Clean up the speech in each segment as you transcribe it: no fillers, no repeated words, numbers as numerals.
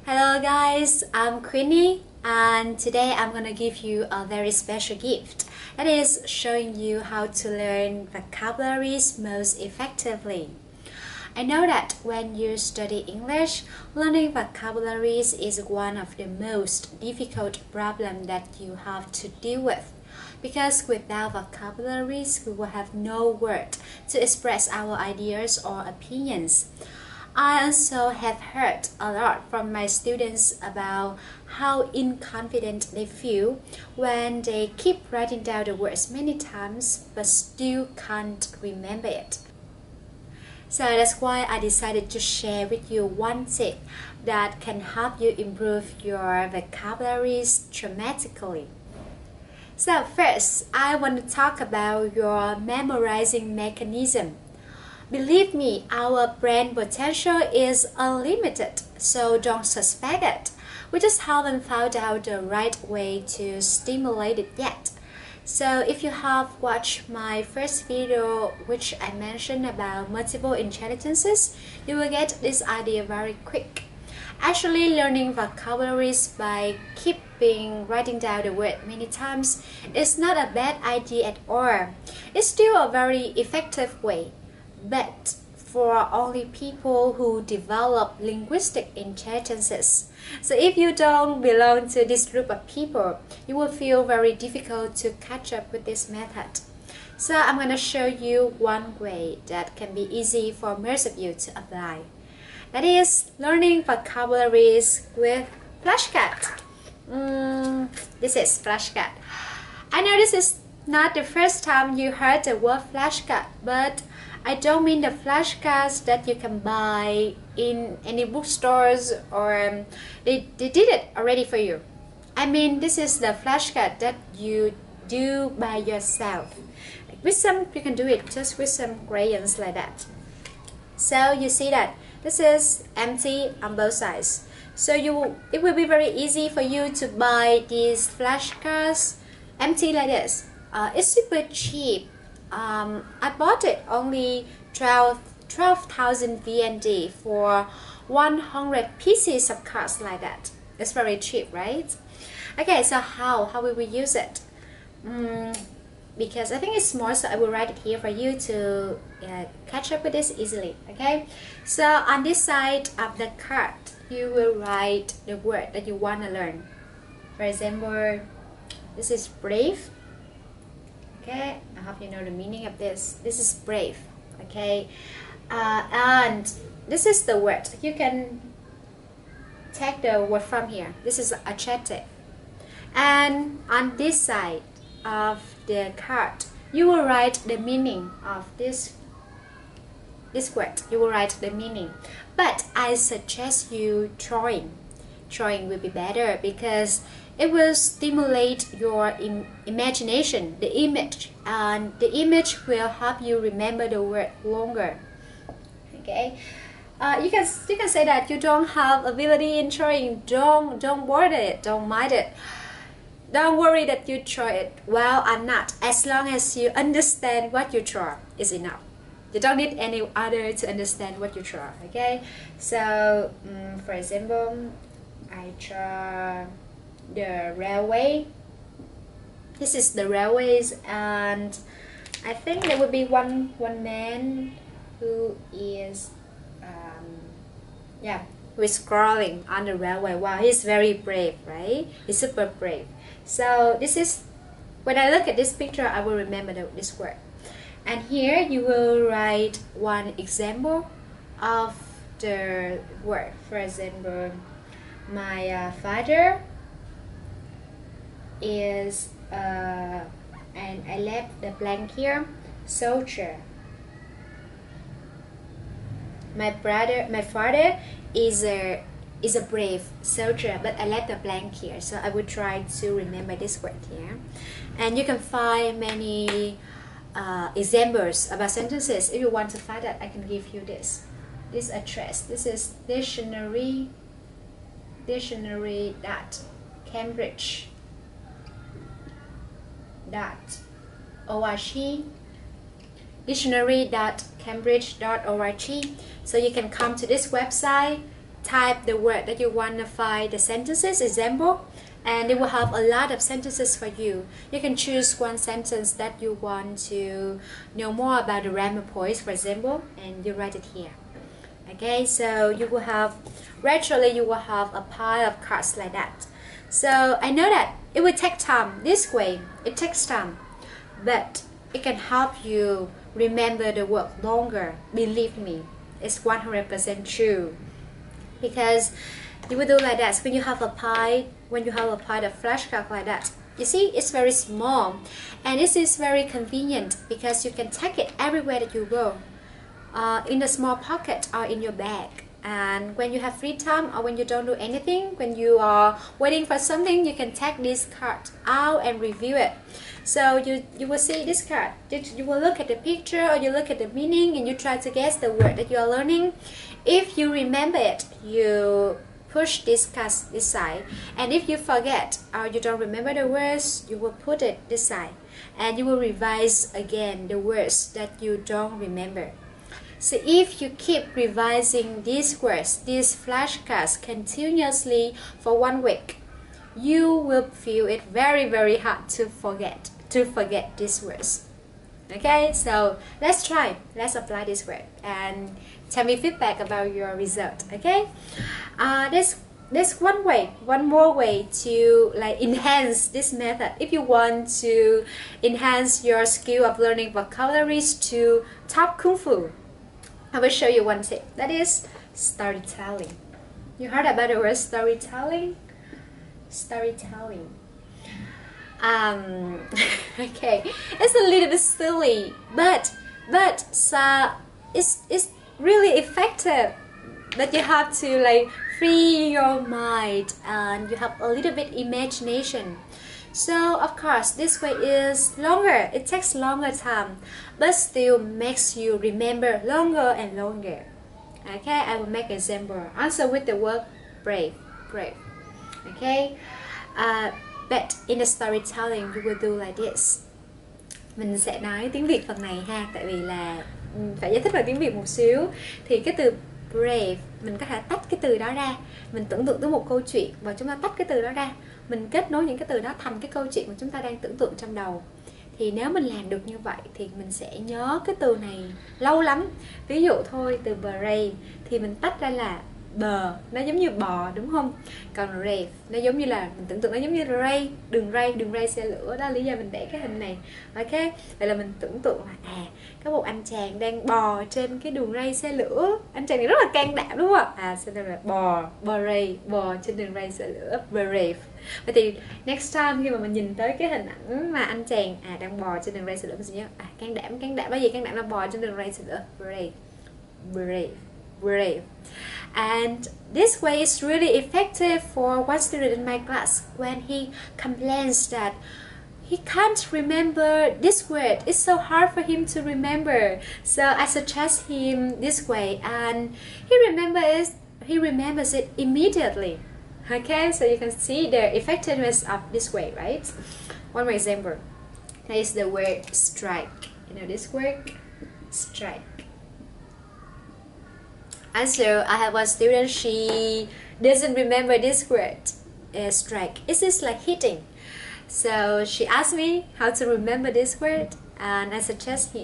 Hello guys, I'm Queenie and today I'm gonna give you a very special gift. That is showing you how to learn vocabularies most effectively. I know that when you study English, learning vocabularies is one of the most difficult problems that you have to deal with. Because without vocabularies, we will have no word to express our ideas or opinions. I also have heard a lot from my students about how inconfident they feel when they keep writing down the words many times but still can't remember it. So that's why I decided to share with you one tip that can help you improve your vocabularies dramatically. So first, I want to talk about your memorizing mechanism. Believe me, our brain potential is unlimited, so don't suspect it. We just haven't found out the right way to stimulate it yet. So if you have watched my first video, which I mentioned about multiple intelligences, you will get this idea very quick. Actually, learning vocabularies by writing down the word many times is not a bad idea at all. It's still a very effective way, but for only people who develop linguistic intelligences. So if you don't belong to this group of people, you will feel very difficult to catch up with this method. So I'm going to show you one way that can be easy for most of you to apply. That is learning vocabularies with flashcard. This is flashcard. I know this is not the first time you heard the word flashcard, but I don't mean the flashcards that you can buy in any bookstores or they did it already for you. I mean this is the flashcard that you do by yourself. You can do it just with some crayons like that. So you see that this is empty on both sides. So it will be very easy for you to buy these flashcards empty like this. It's super cheap. I bought it only 12,000 VND for 100 pieces of cards like that. It's very cheap, right? Okay, so how will we use it? Because I think it's small, so I will write it here for you to catch up with this easily. Okay, so on this side of the card, you will write the word that you want to learn. For example, this is brave. Okay, I hope you know the meaning of this. This is brave. Okay, and this is the word. You can take the word from here. This is adjective. And on this side of the card, you will write the meaning of this word. You will write the meaning. But I suggest you drawing. Drawing will be better because it will stimulate your imagination, the image, and the image will help you remember the word longer. Okay, you can say that you don't have ability in drawing. Don't worry it. Don't mind it. Don't worry that you draw it well or not. As long as you understand what you draw is enough. You don't need any other to understand what you draw. Okay, so for example, I draw the railway. This is the railways, and I think there will be one man who is who is crawling on the railway. Wow, he's very brave, right? He's super brave. So this is, when I look at this picture, I will remember this word. And here you will write one example of the word. For example, my father is and I left the blank here, soldier. My father is a brave soldier, but I left the blank here, so I will try to remember this word here. And you can find many examples about sentences. If you want to find that, I can give you this address. This is dictionary dictionary.cambridge.org dictionary.cambridge.org. So you can come to this website, type the word that you want to find the sentences, example, and it will have a lot of sentences for you. You can choose one sentence that you want to know more about the grammar points, for example, and you write it here. Okay, so you will have, gradually you will have a pile of cards like that. So I know that it will take time. This way, it takes time, but it can help you remember the word longer. Believe me, it's 100% true. Because you will do like that. So when you have a pile, of flashcard like that, you see, it's very small, and this is very convenient because you can take it everywhere that you go, in a small pocket or in your bag. And when you have free time or when you don't do anything, when you are waiting for something, you can take this card out and review it. So you will see this card, you will look at the picture or you look at the meaning and you try to guess the word that you are learning. If you remember it, you push this card this side, and if you forget or you don't remember the words, you will put it this side, and you will revise again the words that you don't remember. So if you keep revising these words, these flashcards continuously for 1 week, you will feel it very hard to forget these words. Okay, so let's apply this word and tell me feedback about your result. Okay, there's one more way to like enhance this method. If you want to enhance your skill of learning vocabularies to top kung fu, I will show you one tip. That is storytelling. You heard about the word storytelling? Storytelling. Okay, it's a little bit silly, but it's really effective. But you have to like free your mind and you have a little bit imagination. So of course this way is longer, it takes longer time, but still makes you remember longer and longer. Okay, I will make an example. Answer with the word brave. Okay, but in the storytelling you will do like this. Mình sẽ nói tiếng Việt phần này ha, tại vì là phải giải thích bằng tiếng Việt một xíu. Thì cái từ brave mình có thể tách cái từ đó ra, mình tưởng tượng tới một câu chuyện và chúng ta tách cái từ đó ra, mình kết nối những cái từ đó thành cái câu chuyện mà chúng ta đang tưởng tượng trong đầu. Thì nếu mình làm được như vậy thì mình sẽ nhớ cái từ này lâu lắm. Ví dụ thôi, từ brave thì mình tách ra là bờ, nó giống như bò đúng không? Còn rave nó giống như là mình tưởng tượng nó giống như đường ray xe lửa. Đó là lý do mình để cái hình này. Ok, vậy là mình tưởng tượng là có một anh chàng đang bò trên cái đường ray xe lửa. Anh chàng này rất là can đảm đúng không ạ? Cho nên là bò trên đường ray xe lửa, brave. Vậy thì next time khi mà mình nhìn tới cái hình ảnh mà anh chàng đang bò trên đường ray xe lửa, mình sẽ nhớ can đảm là gì? Can đảm là bò trên đường ray xe lửa, brave. And this way is really effective for one student in my class when he complains that he can't remember this word. It's so hard for him to remember. So I suggest him this way, and he remembers it immediately. Okay, so you can see the effectiveness of this way, right? One more example. That is the word strike. You know this word? Strike. And so I have one student, she doesn't remember this word, strike. It is like hitting. So she asked me how to remember this word, and I suggest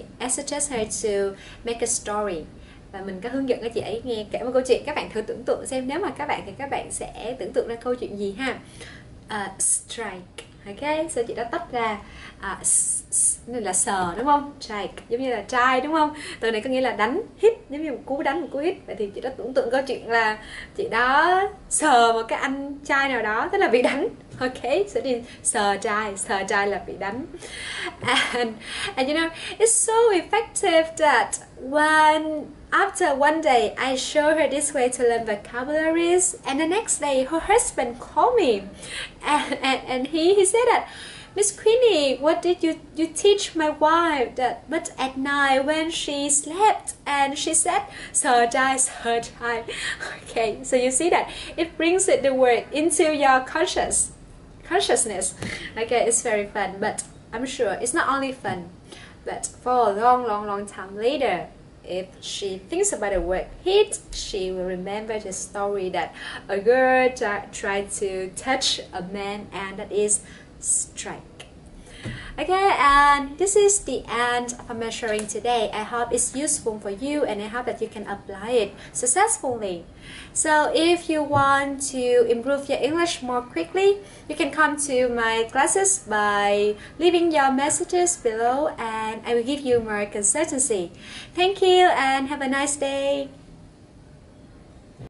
her to make a story. Và mình có hướng dẫn các chị ấy nghe kể một câu chuyện. Các bạn thử tưởng tượng xem, nếu mà các bạn thì các bạn sẽ tưởng tượng ra câu chuyện gì ha. Strike. Ok, so chị đã tách ra này là sờ đúng không? Strike giống như là try đúng không? Từ này có nghĩa là đánh, hit, giống như một cú đánh, một cú hit. Vậy thì chị đã tưởng tượng câu chuyện là chị đó sờ một cái anh trai nào đó, tức là bị đánh. Ok, so đi sờ trai là bị đánh. And you know, it's so effective that after one day I show her this way to learn vocabularies, and the next day her husband called me and he said that, Miss Queenie, what did you teach my wife? But at night when she slept and she said sờ trai. Okay, so you see that it brings the word into your consciousness. Okay, it's very fun, but I'm sure it's not only fun, but for a long time later, If she thinks about the word hit, she will remember the story that a girl tried to touch a man, and that is strike. Okay, and this is the end of my sharing today. I hope it's useful for you, and I hope that you can apply it successfully. So if you want to improve your English more quickly, you can come to my classes by leaving your messages below, and I will give you more consultancy. Thank you and have a nice day.